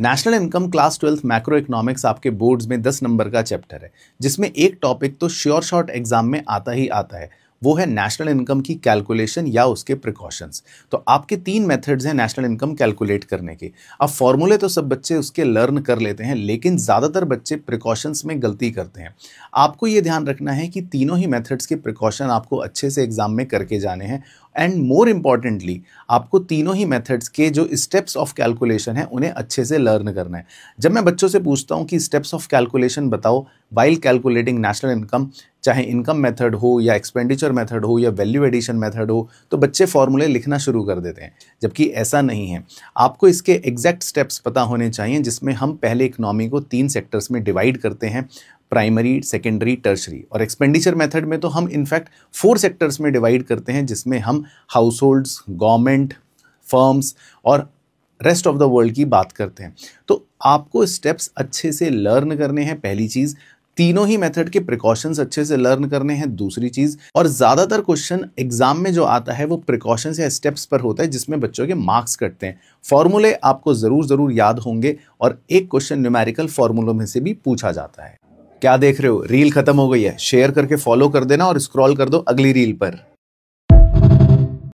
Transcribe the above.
National income class 12th macro economics आपके boards में 10 number का चैप्टर है, जिसमें एक टॉपिक तो श्योर शॉर्ट एग्जाम में आता ही आता है। वो है नेशनल इनकम की कैलकुलेशन या उसके प्रिकॉशंस। तो आपके 3 मेथड्स हैं नेशनल इनकम कैलकुलेट करने के। अब फॉर्मूले तो सब बच्चे उसके लर्न कर लेते हैं, लेकिन ज़्यादातर बच्चे प्रिकॉशंस में गलती करते हैं। आपको ये ध्यान रखना है कि तीनों ही मेथड्स के प्रिकॉशन आपको अच्छे से एग्जाम में करके जाने हैं, एंड मोर इम्पॉर्टेंटली आपको तीनों ही मेथड्स के जो स्टेप्स ऑफ कैलकुलेशन है उन्हें अच्छे से लर्न करना है। जब मैं बच्चों से पूछता हूं कि स्टेप्स ऑफ कैलकुलेशन बताओ वाइल कैलकुलेटिंग नेशनल इनकम, चाहे इनकम मेथड हो या एक्सपेंडिचर मेथड हो या वैल्यू एडिशन मेथड हो, तो बच्चे फॉर्मूले लिखना शुरू कर देते हैं, जबकि ऐसा नहीं है। आपको इसके एग्जैक्ट स्टेप्स पता होने चाहिए, जिसमें हम पहले इकोनॉमी को 3 सेक्टर्स में डिवाइड करते हैं, प्राइमरी, सेकेंडरी, टर्शरी। और एक्सपेंडिचर मेथड में तो हम इनफैक्ट 4 सेक्टर्स में डिवाइड करते हैं, जिसमें हम हाउस होल्ड्स, गवर्नमेंट, फर्म्स और रेस्ट ऑफ द वर्ल्ड की बात करते हैं। तो आपको स्टेप्स अच्छे से लर्न करने हैं, पहली चीज। तीनों ही मेथड के प्रिकॉशंस अच्छे से लर्न करने हैं, दूसरी चीज। और ज्यादातर क्वेश्चन एग्जाम में जो आता है वो प्रिकॉशंस या स्टेप्स पर होता है, जिसमें बच्चों के मार्क्स कटते हैं। फॉर्मूले आपको जरूर याद होंगे, और एक क्वेश्चन न्यूमेरिकल फॉर्मूलों में से भी पूछा जाता है। क्या देख रहे हो? रील खत्म हो गई है, शेयर करके फॉलो कर देना और स्क्रॉल कर दो अगली रील पर।